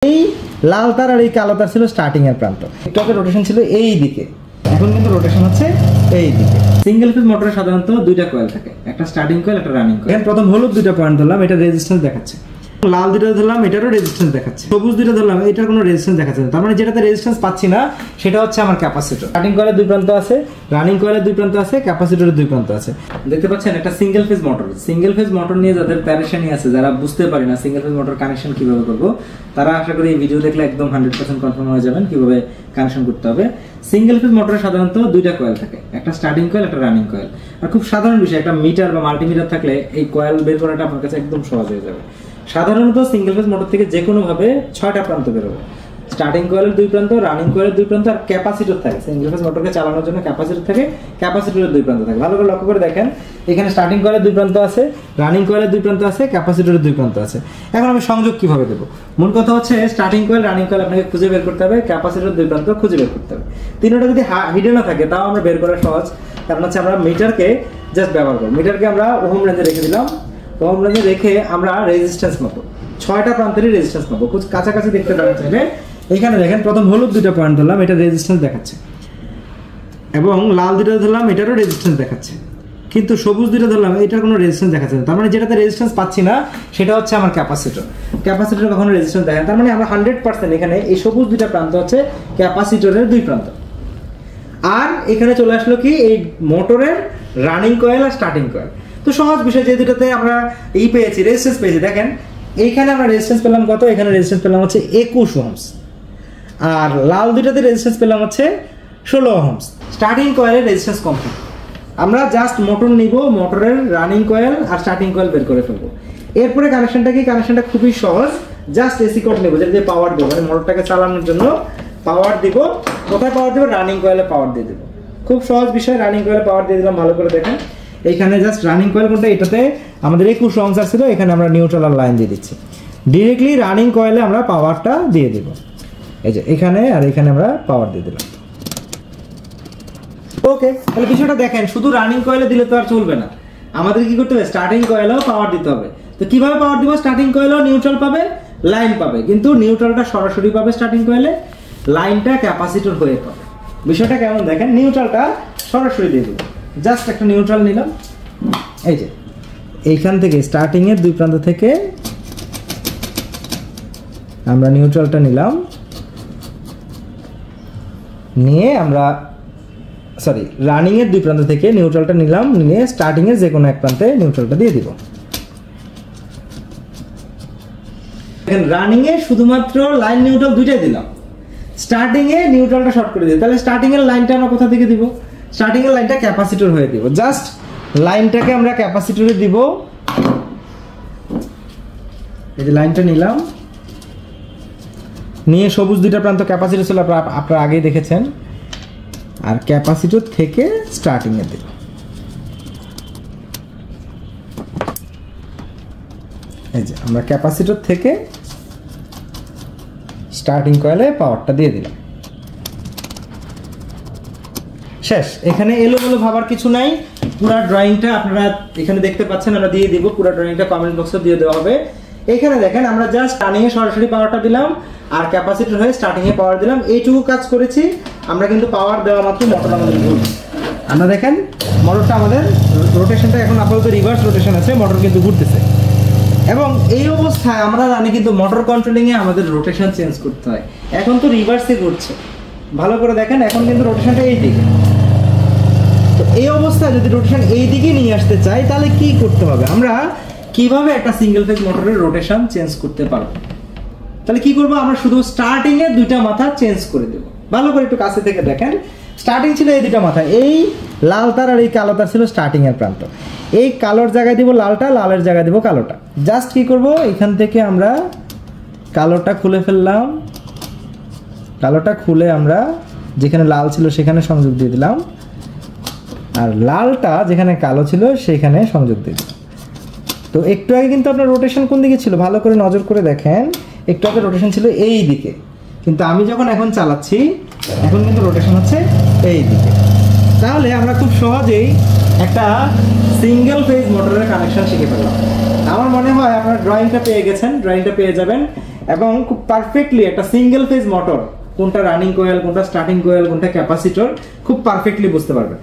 এই লাল তার আর এই কালো তার ছিল স্টার্টিং এর প্রান্ত। টিকটকের রোটেশন ছিল এই দিকে, এখন কিন্তু রোটেশন হচ্ছে এই দিকে। সিঙ্গেল ফেজ মোটরে সাধারণত দুইটা কয়েল থাকে, একটা স্টার্টিং কয়েল, একটা রানিং কয়েল। এখন প্রথম হলুদ দুইটা পয়েন্ট ধরলাম, এটা রেজিস্ট্যান্স দেখাচ্ছে। লাল দুইটা ধরলাম, এটারও রেজিস্ট্যান্স দেখাচ্ছে। সবুজ দুইটা ধরলাম, এটার কোনো রেজিস্ট্যান্স দেখাচ্ছে না। তার মানে যেটাতে রেজিস্ট্যান্স পাচ্ছি না সেটা হচ্ছে আমার ক্যাপাসিটর। স্টার্টিং কয়েলের দুই প্রান্ত আছে, রানিং কয়েলের দুই প্রান্ত আছে, ক্যাপাসিটরের দুই প্রান্ত আছে। দেখতে পাচ্ছেন একটা single phase motor. Single phase motor নিয়ে যাদের প্যারেশানি আছে, যারা বুঝতে পারে না সিঙ্গেল ফেজ মোটর কানেকশন কিভাবে করব, তারা আশা করি এই ভিডিও দেখলে একদম 100% কনফার্ম হয়ে যাবেন কিভাবে কানেকশন করতে হবে। সিঙ্গেল ফেজ মোটরে সাধারণত দুইটা কয়েল থাকে, একটা স্টার্টিং কয়েল, একটা রানিং কয়েল। আর খুব সাধারণ বিষয়, একটা মিটার বা মাল্টিমিটার থাকলে এই কয়েল বের করাটা আপনার কাছে একদম সহজ হয়ে যাবে। সাধারণত সিঙ্গেল ফেজ মোটর থেকে যে কোনো ভাবে 6টা প্রান্ত বেরোবে। স্টার্টিং কয়েলের দুই প্রান্ত, রানিং কয়েলের দুই প্রান্ত, আর ক্যাপাসিটর থাকে। সিঙ্গেল ফেজ মোটরকে চালানোর জন্য ক্যাপাসিটর থাকে, ক্যাপাসিটরের দুই প্রান্ত থাকে। ভালো করে লক্ষ্য করে দেখেন, এখানে স্টার্টিং কয়েলের দুই প্রান্ত আছে, রানিং কয়েলের দুই প্রান্ত আছে, ক্যাপাসিটরের দুই প্রান্ত আছে। এখন আমি সংযোগ কিভাবে দেবো? মূল কথা হচ্ছে স্টার্টিং কয়েল, রানিং কয়েল আপনাকে খুঁজে বের করতে হবে, ক্যাপাসিটরের দুই প্রান্ত খুঁজে বের করতে হবে। তিনটা যদি হিডেন না থাকে তাও আমরা বের করা সহজ, কারণ হচ্ছে আমরা মিটারকে জাস্ট ব্যবহার করব। মিটারকে আমরা ওহম রেঞ্জে রেখে দিলাম, ওহম রেঞ্জে রেখে আমরা রেজিস্ট্যান্স মাপবো। 6টা প্রান্তেরই রেজিস্ট্যান্স পাবো, খুব কাছাকাছি দেখতে পাবেন চাইলে। এখানে দেখেন প্রথম হলুদ দুইটা পয়েন্ট ধরলাম, এটা রেজিস্ট্যান্স দেখাচ্ছে, এবং লাল দুইটা ধরলাম, এটারও রেজিস্ট্যান্স দেখাচ্ছে। কিন্তু সবুজ দুইটা ধরলাম, এটার কোনো রেজিস্ট্যান্স দেখাচ্ছে না। তার মানে যেটাতে রেজিস্ট্যান্স পাচ্ছি না সেটা হচ্ছে আমার ক্যাপাসিটর। ক্যাপাসিটর কখনো রেজিস্ট্যান্স দেখেন, তার মানে আমরা 100% এখানে এই সবুজ দুইটা প্রান্ত হচ্ছে ক্যাপাসিটরের দুই প্রান্ত। আর এখানে চলে আসলো কি এই মোটরের running coil are starting coil. তো সহজ বিষয়, যে দুটাতে আমরা পেয়েছি, রেজিস্ট্যান্স পেয়েছি। দেখেন এইখানে আমরা রেজিস্ট্যান্স পেলাম কত? এখানে রেজিস্ট্যান্স পেলাম হচ্ছে 21 ওহমস, আর লাল দুইটাতে রেজিস্ট্যান্স পেলাম হচ্ছে 16 ওহমস। স্টার্টিং কয়েলের রেজিস্ট্যান্স কম। আমরা জাস্ট মোটর নিব, মোটরের running coil are starting coil বের করে ফেলবো। এরপরে কানেকশনটা কি? কানেকশনটা খুবই সহজ, জাস্ট এসি কোড নেব, যেটা দিয়ে পাওয়ার দেবো, মানে মোটরটাকে চালানোর জন্য পাওয়ার দিব। কোথায় পাওয়ার দেবো? রানিং কয়েলে পাওয়ার দিয়ে দেবো। খুব সহজ বিষয়, রানিং কয়েলে পাওয়ার দিয়ে দিলাম। ভালো করে দেখেন, এইখানে জাস্ট রানিং কয়েল কোনটা, এটাতে আমাদের 21 ওহমস ছিল, এখানে আমরা নিউট্রাল লাইন দিয়ে দিচ্ছি। ডিরেক্টলি রানিং কয়েলে আমরা পাওয়ারটা দিয়ে দিব, এই যে এখানে আর এখানে আমরা পাওয়ার দিয়ে দিলাম। ওকে, তাহলে বিষয়টা দেখেন, শুধু রানিং কয়েলে দিলে তো আর চলবে না, আমাদের কি করতে হবে? স্টার্টিং কয়েলেও পাওয়ার দিতে হবে। তো কিভাবে পাওয়ার দিব? স্টার্টিং কয়েলেও নিউট্রাল পাবে, লাইন পাবে, কিন্তু নিউট্রালটা সরাসরি পাবে স্টার্টিং কয়েলে, লাইনটা ক্যাপাসিটর হয়ে পাবে। বিষয়টা কেমন দেখেন, নিউট্রালটা সরাসরি দিয়ে দেবো। জাস্ট একটা নিউট্রাল নিলাম, এই যে এইখান থেকে স্টার্টিং এর দুই প্রান্ত থেকে আমরা নিউট্রালটা নিলাম, নিয়ে আমরা রানিং এর দুই প্রান্ত থেকে নিউট্রালটা নিলাম, নিয়ে স্টার্টিং এর যে কোনো এক প্রান্তে নিউট্রালটা দিয়ে দিব। দেখেন রানিং এ শুধুমাত্র লাইন নিউট্রাল দুইটাই দিলাম, স্টার্টিং এ নিউট্রালটা শর্ট করে দিই। তাহলে স্টার্টিং এর লাইনটা আমরা কোথা থেকে দিব? স্টার্টিং এর লাইনটা ক্যাপাসিটর হয়ে দিব। জাস্ট লাইনটাকে আমরা ক্যাপাসিটরে দিব, এই যে লাইনটা নিলাম, নিয়ে সবুজ দুইটা প্রান্ত ক্যাপাসিটর ছিল, আপনারা আগেই দেখেছেন, আর ক্যাপাসিটর থেকে স্টার্টিং এ দিব। এই যে আমরা ক্যাপাসিটর থেকে স্টার্টিং কয়েলে পাওয়ারটা দিয়ে দিলাম, শেষ। এখানে এলোমেলো ভাবার কিছু নাই, পুরো ড্রয়িংটা আপনারা এখানে দেখতে পাচ্ছেন, আমরা দিয়ে দিব। পুরো ড্রয়িংটা কমেন্ট বক্সে দিয়ে দেওয়া হবে। এখানে দেখেন আমরা জাস্ট রানিং এ সরাসরি পাওয়ারটা দিলাম, আর ক্যাপাসিটর হয়ে স্টার্টিং এ পাওয়ার দিলাম। এইটুকু কাজ করেছি আমরা, কিন্তু পাওয়ার দেওয়া মাত্র মোটর আমাদের ঘুরছে। আমরা দেখেন মোটরটা আমাদের রোটেশনটা এখন আপাতত রিভার্স রোটেশন আছে, মোটর কিন্তু ঘুরতেছে। এবং এই অবস্থায় আমরা জানি কিন্তু মোটর কন্ট্রোলিং এ আমাদের রোটেশন চেঞ্জ করতে হয়। এখন তো রিভার্সে ঘুরছে, ভালো করে দেখেন, এখন কিন্তু রোটেশনটা এই দিকে। তো এই অবস্থায় যদি রোটেশন এই দিকে নিয়ে আসতে চাই, তাহলে কি করতে হবে? আমরা কিভাবে একটা সিঙ্গেল ফেজ মোটরের রোটেশন চেঞ্জ করতে পারবো? তাহলে কি করবো? আমরা শুধু স্টার্টিং এর দুইটা মাথা চেঞ্জ করে দেব। ভালো করে একটু কাছে থেকে দেখেন, স্টার্টিং ছিল এই দুইটা মাথা, এই লাল তার আর এই কালো তার ছিল স্টার্টিং এর প্রান্ত। এই কালোর জায়গায় দিব লালটা, লালের জায়গায় দিব কালোটা। জাস্ট কি করব? এখান থেকে আমরা কালোটা খুলে ফেললাম, কালোটা খুলে আমরা যেখানে লাল ছিল সেখানে সংযোগ দিয়ে দিলাম, আর লালটা যেখানে কালো ছিল সেখানে সংযোগ দিয়ে দিলাম। তো একটু আগে কিন্তু আপনার রোটেশন কোন দিকে ছিল? ভালো করে নজর করে দেখেন, একটু আগে রোটেশন ছিল এই দিকে, কিন্তু আমি যখন এখন চালাচ্ছি এখন কিন্তু রোটেশন হচ্ছে এই দিকে। তাহলে আমরা খুব সহজেই একটা সিঙ্গেল ফেজ মোটরের কানেকশন শিখে ফেললাম। আমার মনে হয় আপনারা ড্রয়িংটা পেয়ে গেছেন, ড্রয়িংটা পেয়ে যাবেন। এবং খুব পারফেক্টলি একটা সিঙ্গেল ফেজ মোটর কোনটা রানিং কয়েল, কোনটা স্টার্টিং কয়েল, কোনটা ক্যাপাসিটর খুব পারফেক্টলি বুঝতে পারবেন।